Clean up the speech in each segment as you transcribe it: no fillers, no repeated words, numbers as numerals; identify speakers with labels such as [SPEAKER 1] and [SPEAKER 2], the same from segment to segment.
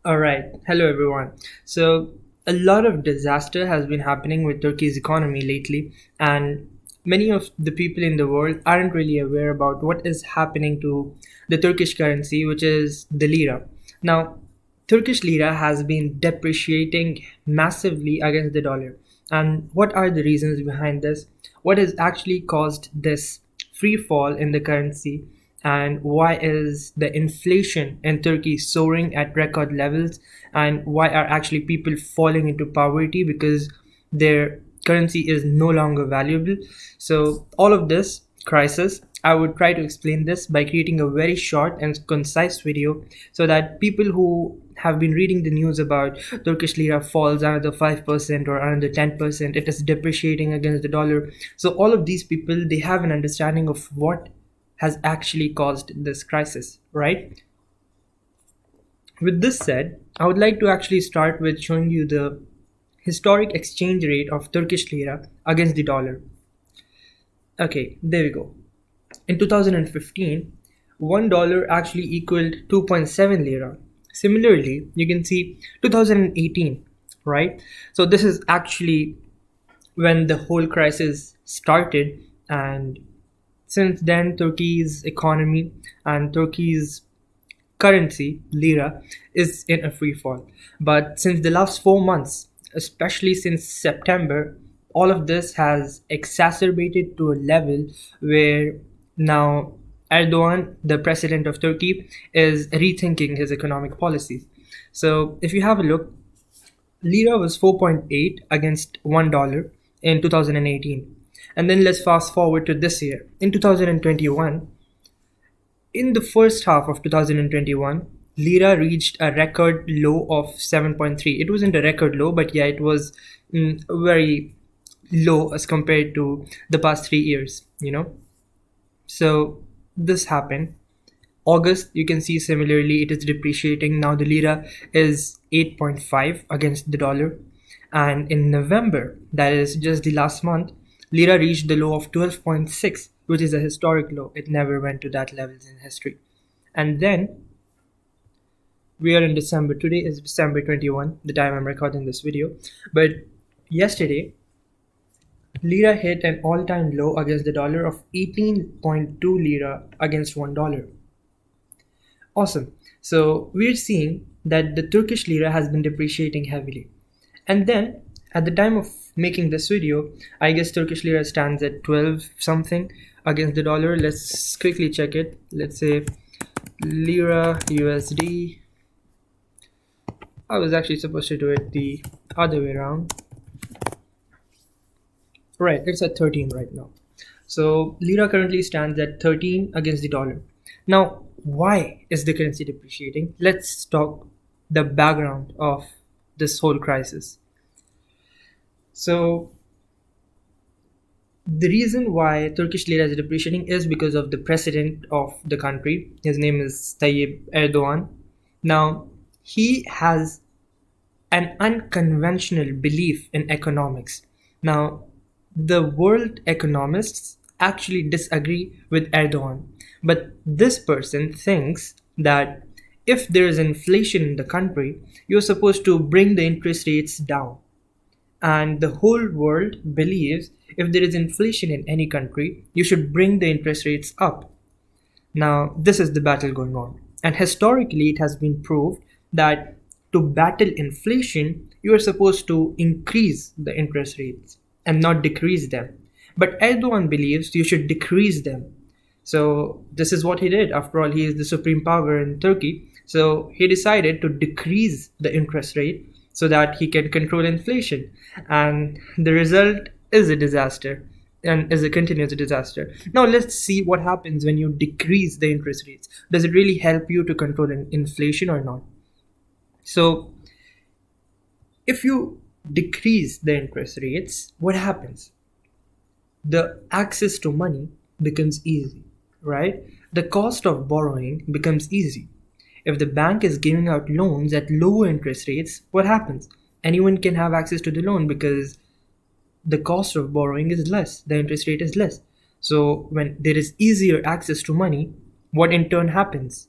[SPEAKER 1] All right. Hello, everyone. So, a lot of disaster has been happening with Turkey's economy lately, and many of the people in the world aren't really aware about what is happening to the Turkish currency, which is the lira. Now, Turkish lira has been depreciating massively against the dollar. And what are the reasons behind this? What has actually caused this free fall in the currency? And why is the inflation in Turkey soaring at record levels? And why are actually people falling into poverty because their currency is no longer valuable? So, all of this crisis, I would try to explain this by creating a very short and concise video so that people who have been reading the news about Turkish lira falls another 5% or another 10%, it is depreciating against the dollar. So all of these people, they have an understanding of what has actually caused this crisis, right? With this said, I would like to actually start with showing you the historic exchange rate of Turkish lira against the dollar. Okay, there we go. In 2015, $1 actually equaled 2.7 lira. Similarly, you can see 2018, right? So this is actually when the whole crisis started, and since then Turkey's economy and Turkey's currency, lira, is in a free fall. But since the last 4 months, especially since September, all of this has exacerbated to a level where now Erdogan, the president of Turkey, is rethinking his economic policies. So if you have a look, lira was 4.8 against $1 in 2018. And then let's fast forward to this year. In 2021, in the first half of 2021, lira reached a record low of 7.3. It wasn't a record low, but yeah, it was very low as compared to the past 3 years. So this happened. August, you can see similarly, it is depreciating. Now the lira is 8.5 against the dollar. And in November, that is just the last month, lira reached the low of 12.6, which is a historic low. It never went to that levels in history. And then we are in December. Today is December 21, the time I'm recording this video. But yesterday, lira hit an all-time low against the dollar of 18.2 lira against $1. Awesome. So we're seeing that the Turkish lira has been depreciating heavily. And then at the time of making this video, I guess Turkish lira stands at 12 something against the dollar. Let's quickly check it. Let's say lira USD. I was actually supposed to do it the other way around. Right, it's at 13 right now. So lira currently stands at 13 against the dollar. Now, why is the currency depreciating? Let's talk the background of this whole crisis. So the reason why Turkish lira is depreciating is because of the president of the country. His name is Tayyip Erdogan. Now, he has an unconventional belief in economics. Now, the world economists actually disagree with Erdogan, but this person thinks that if there is inflation in the country, you're supposed to bring the interest rates down. And the whole world believes if there is inflation in any country, you should bring the interest rates up. Now, this is the battle going on. And historically, it has been proved that to battle inflation, you are supposed to increase the interest rates and not decrease them. But Erdogan believes you should decrease them. So, this is what he did. After all, he is the supreme power in Turkey. So, he decided to decrease the interest rate so that he can control inflation. And the result is a disaster and is a continuous disaster. Now let's see what happens when you decrease the interest rates. Does it really help you to control inflation or not? So if you decrease the interest rates, what happens? The access to money becomes easy, right? The cost of borrowing becomes easy. If the bank is giving out loans at lower interest rates, what happens? Anyone can have access to the loan because the cost of borrowing is less, the interest rate is less. So when there is easier access to money, what in turn happens?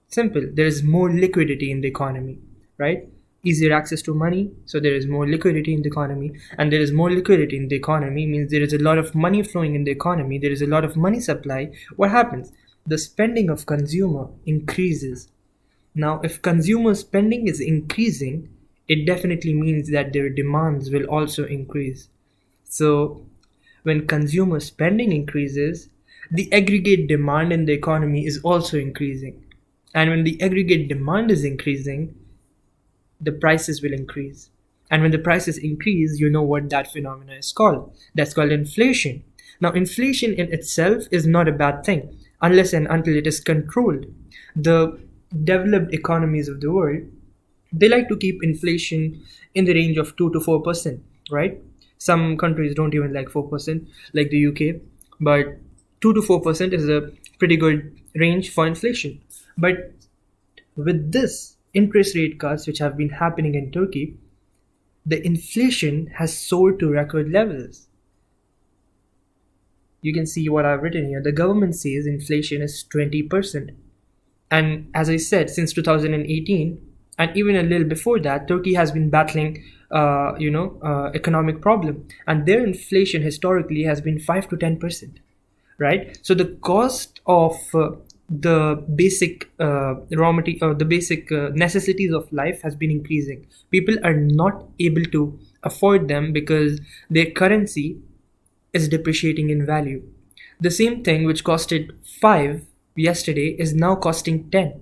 [SPEAKER 1] Simple, there is more liquidity in the economy. right? Easier access to money, so there is more liquidity in the economy, and there is more liquidity in the economy means there is a lot of money flowing in the economy, there is a lot of money supply. What happens? The spending of consumer increases. Now, if consumer spending is increasing, it definitely means that their demands will also increase. So, when consumer spending increases, the aggregate demand in the economy is also increasing. And when the aggregate demand is increasing, the prices will increase. And when the prices increase, you know what that phenomena is called. That's called inflation. Now, inflation in itself is not a bad thing unless and until it is controlled. The developed economies of the world, they like to keep inflation in the range of 2 to 4%, right? Some countries don't even like 4%, like the UK, but 2 to 4% is a pretty good range for inflation. But with this interest rate cuts which have been happening in Turkey, the inflation has soared to record levels. You can see what I've written here. The government says inflation is 20%. And as I said, since 2018, and even a little before that, Turkey has been battling, economic problem, and their inflation historically has been 5 to 10%, right? So the cost of the basic raw material, the basic necessities of life has been increasing. People are not able to afford them because their currency is depreciating in value. The same thing which costed 5 yesterday is now costing 10,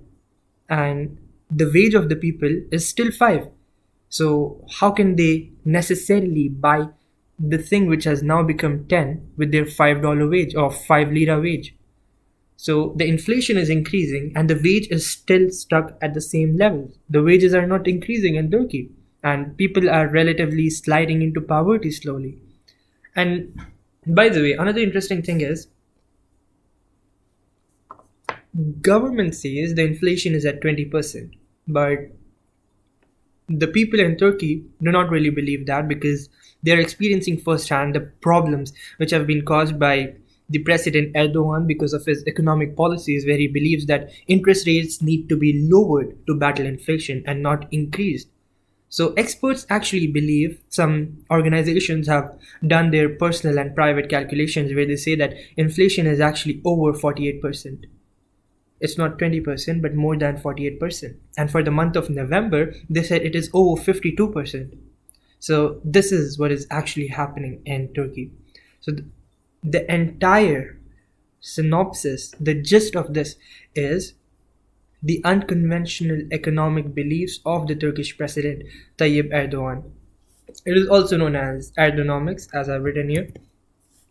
[SPEAKER 1] and the wage of the people is still 5. So how can they necessarily buy the thing which has now become 10 with their $5 wage or 5 lira wage? So the inflation is increasing and the wage is still stuck at the same level. The wages are not increasing in Turkey, and people are relatively sliding into poverty slowly. And by the way, another interesting thing is government says the inflation is at 20%, but the people in Turkey do not really believe that because they are experiencing firsthand the problems which have been caused by the President Erdogan because of his economic policies, where he believes that interest rates need to be lowered to battle inflation and not increased. So, experts actually believe, some organizations have done their personal and private calculations where they say that inflation is actually over 48%. It's not 20%, but more than 48%. And for the month of November, they said it is over 52%. So this is what is actually happening in Turkey. So the entire synopsis, the gist of this is the unconventional economic beliefs of the Turkish president Tayyip Erdogan. It is also known as Erdonomics, as I've written here.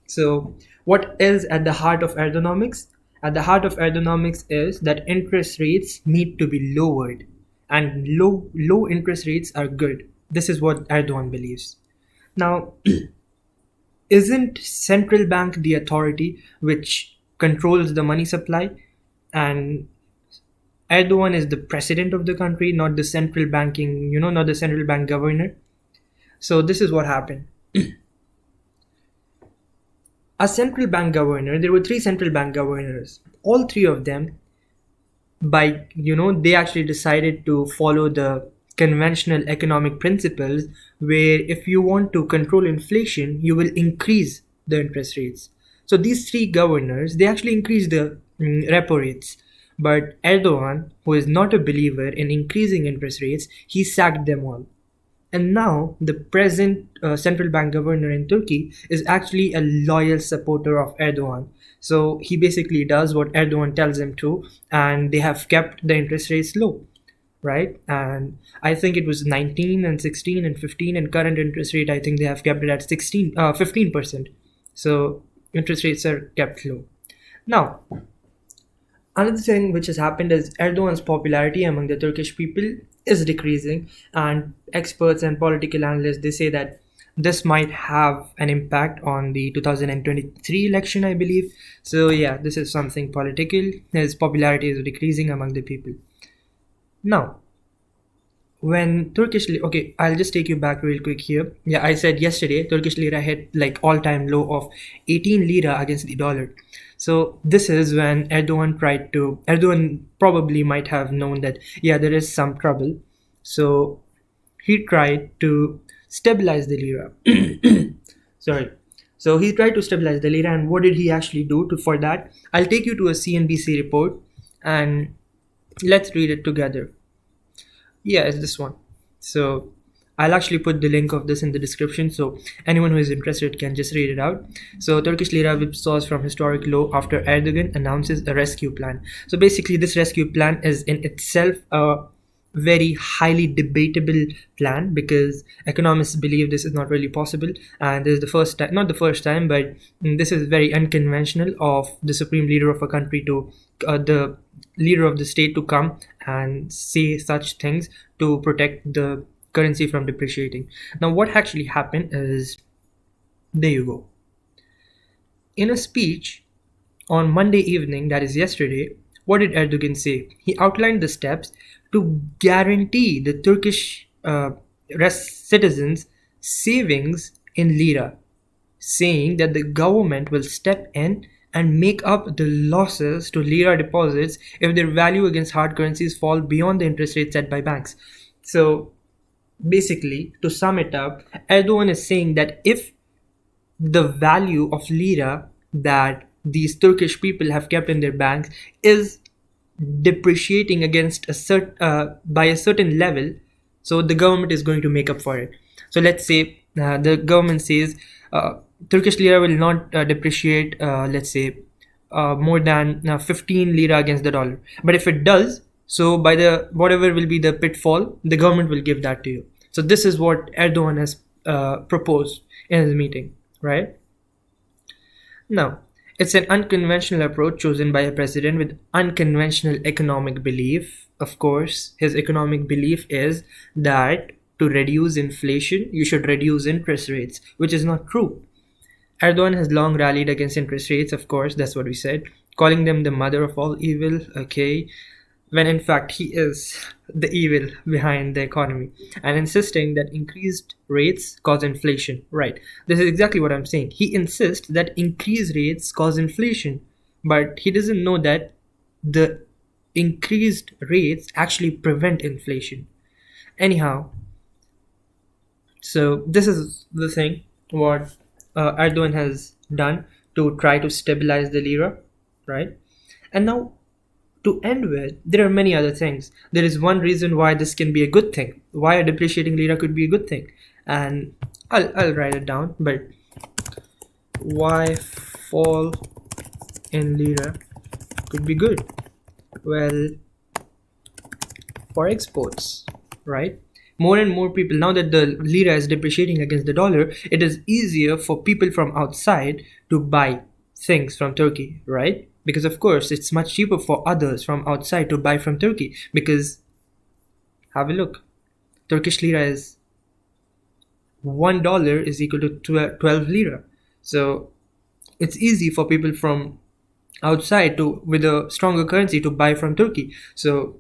[SPEAKER 1] So, what is at the heart of Erdonomics? At the heart of Erdonomics is that interest rates need to be lowered, and low interest rates are good. This is what Erdogan believes. Now, isn't central bank the authority which controls the money supply? And Erdogan is the president of the country, not the central banking, not the central bank governor. So this is what happened. A central bank governor, there were 3 central bank governors. All 3 of them, they actually decided to follow the conventional economic principles where if you want to control inflation, you will increase the interest rates. So these 3 governors, they actually increased the repo rates. But Erdogan, who is not a believer in increasing interest rates, he sacked them all. And now the present central bank governor in Turkey is actually a loyal supporter of Erdogan. So he basically does what Erdogan tells him to, and they have kept the interest rates low, right? And I think it was 19 and 16 and 15, and current interest rate, I think they have kept it at 15%. So interest rates are kept low. Now, another thing which has happened is Erdogan's popularity among the Turkish people is decreasing, and experts and political analysts, they say that this might have an impact on the 2023 election, I believe. So yeah, this is something political. His popularity is decreasing among the people. Now, when okay, I'll just take you back real quick here. Yeah, I said yesterday Turkish lira hit like all-time low of 18 lira against the dollar. So this is when Erdogan probably might have known that, yeah, there is some trouble. So he tried to stabilize the lira. Sorry. So he tried to stabilize the lira, and what did he actually do for that? I'll take you to a CNBC report, and let's read it together. Yeah, it's this one. So I'll actually put the link of this in the description, so anyone who is interested can just read it out. So Turkish lira whipsaws from historic low after Erdogan announces a rescue plan. So basically, this rescue plan is in itself a very highly debatable plan, because economists believe this is not really possible, and this is the first time, not the first time, but this is very unconventional of the supreme leader of a country to the leader of the state to come and say such things to protect the currency from depreciating. Now what actually happened is, there you go. In a speech on Monday evening, that is yesterday, what did Erdogan say? He outlined the steps to guarantee the Turkish citizens savings in lira, saying that the government will step in and make up the losses to lira deposits if their value against hard currencies fall beyond the interest rate set by banks. So basically, to sum it up, Erdogan is saying that if the value of lira that these Turkish people have kept in their banks is depreciating against by a certain level, so the government is going to make up for it. So let's say the government says Turkish lira will not depreciate, let's say more than 15 lira against the dollar, but if it does, so by the whatever will be the pitfall, the government will give that to you. So this is what Erdogan has proposed in his meeting, right? Now, it's an unconventional approach chosen by a president with unconventional economic belief. Of course, his economic belief is that to reduce inflation, you should reduce interest rates, which is not true. Erdogan has long rallied against interest rates, of course, that's what we said, calling them the mother of all evil, okay, when in fact he is the evil behind the economy, and insisting that increased rates cause inflation. Right. This is exactly what I'm saying. He insists that increased rates cause inflation, but he doesn't know that the increased rates actually prevent inflation. Anyhow, so this is the thing what Erdogan has done to try to stabilize the lira, right? And now, to end with, there are many other things. There is one reason why this can be a good thing, why a depreciating lira could be a good thing, and I'll write it down. But why fall in lira could be good? Well, for exports, right? More and more people, now that the lira is depreciating against the dollar, it is easier for people from outside to buy things from Turkey, right? Because of course it's much cheaper for others from outside to buy from Turkey, because have a look, Turkish lira is $1 is equal to 12 lira. So it's easy for people from outside to, with a stronger currency, to buy from Turkey. So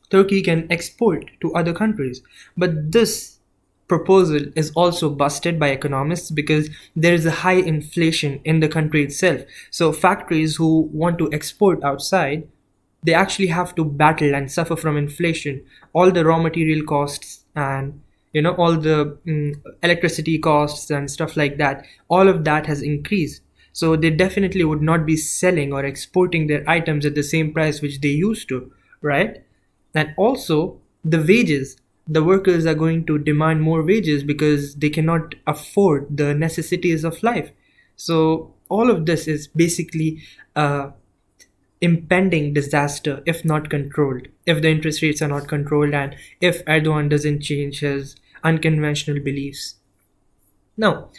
[SPEAKER 1] Turkey can export to other countries. But this proposal is also busted by economists because there is a high inflation in the country itself. So factories who want to export outside, they actually have to battle and suffer from inflation. All the raw material costs, and all the electricity costs and stuff like that, all of that has increased. So they definitely would not be selling or exporting their items at the same price which they used to, right? And also the wages, the workers are going to demand more wages because they cannot afford the necessities of life. So all of this is basically impending disaster if not controlled, if the interest rates are not controlled, and if Erdogan doesn't change his unconventional beliefs. Now,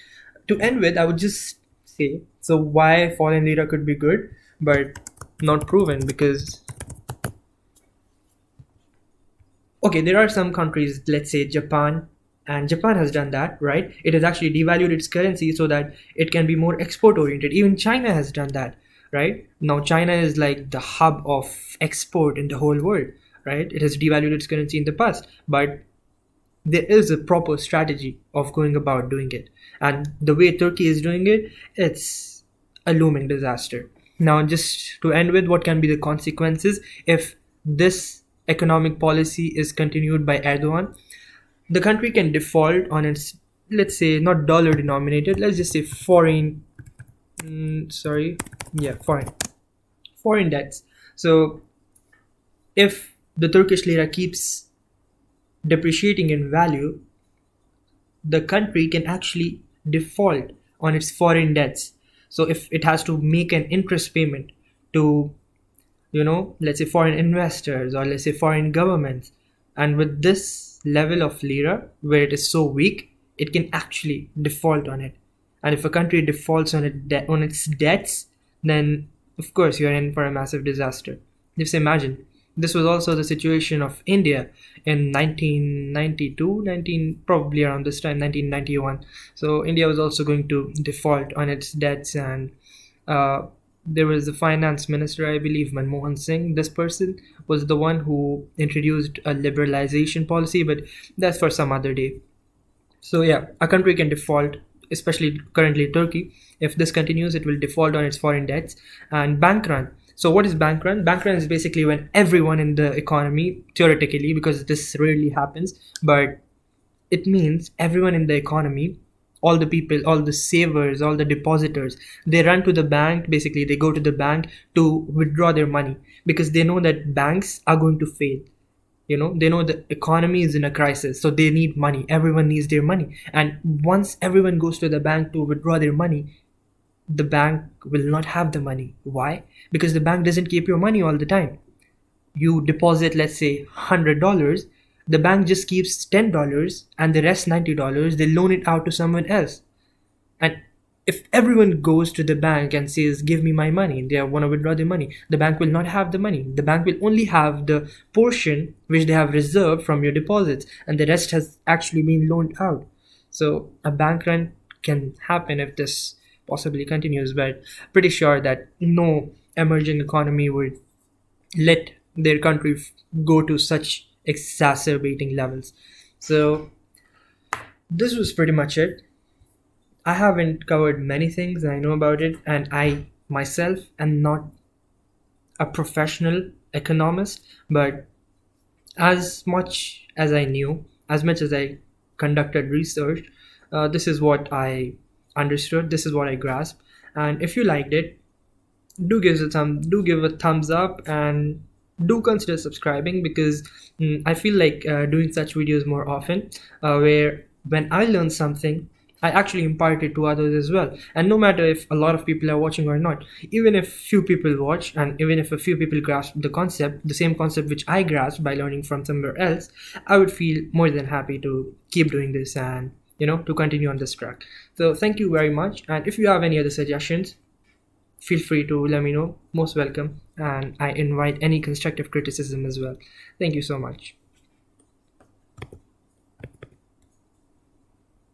[SPEAKER 1] to end with, I would just say, so why fallen lira could be good but not proven, because okay, there are some countries, let's say Japan, and Japan has done that, right? It has actually devalued its currency so that it can be more export oriented. Even China has done that, right? Now China is like the hub of export in the whole world, right? It has devalued its currency in the past, but there is a proper strategy of going about doing it. And the way Turkey is doing it, it's a looming disaster. Now, just to end with, what can be the consequences if this economic policy is continued by Erdogan, the country can default on its, let's say, not dollar denominated, let's just say foreign, sorry, yeah, foreign debts. So if the Turkish lira keeps depreciating in value, the country can actually default on its foreign debts. So if it has to make an interest payment to, let's say foreign investors, or let's say foreign governments, and with this level of lira where it is so weak, it can actually default on it. And if a country defaults on on its debts, then of course you're in for a massive disaster. Just imagine, this was also the situation of India in 1992, 19, probably around this time, 1991. So India was also going to default on its debts, and uh, there was the finance minister, I believe, Manmohan Singh. This person was the one who introduced a liberalization policy, but that's for some other day. So yeah, a country can default, especially currently Turkey. If this continues, it will default on its foreign debts. And bank run. So what is bank run? Bank run is basically when everyone in the economy, theoretically, because this rarely happens, but it means everyone in the economy, all the people, all the savers, all the depositors, they run to the bank. Basically, they go to the bank to withdraw their money because they know that banks are going to fail. They know the economy is in a crisis, so they need money. Everyone needs their money, and once everyone goes to the bank to withdraw their money, the bank will not have the money. Why? Because the bank doesn't keep your money all the time. You deposit, let's say, $100, the bank just keeps $10, and the rest $90 they loan it out to someone else. And if everyone goes to the bank and says, give me my money, they want to withdraw their money, the bank will not have the money. The bank will only have the portion which they have reserved from your deposits, and the rest has actually been loaned out. So a bank run can happen if this possibly continues, but pretty sure that no emerging economy would let their country go to such exacerbating levels. So this was pretty much it. I haven't covered many things, I know about it, and I myself am not a professional economist, but as much as I knew, as much as I conducted research, this is what I understood, this is what I grasped. And if you liked it, do give a thumbs up, and do consider subscribing, because I feel like doing such videos more often, where when I learn something, I actually impart it to others as well. And no matter if a lot of people are watching or not, even if few people watch, and even if a few people grasp the same concept which I grasped by learning from somewhere else, I would feel more than happy to keep doing this, and to continue on this track. So thank you very much, and if you have any other suggestions, feel free to let me know. Most welcome, and I invite any constructive criticism as well. Thank you so much.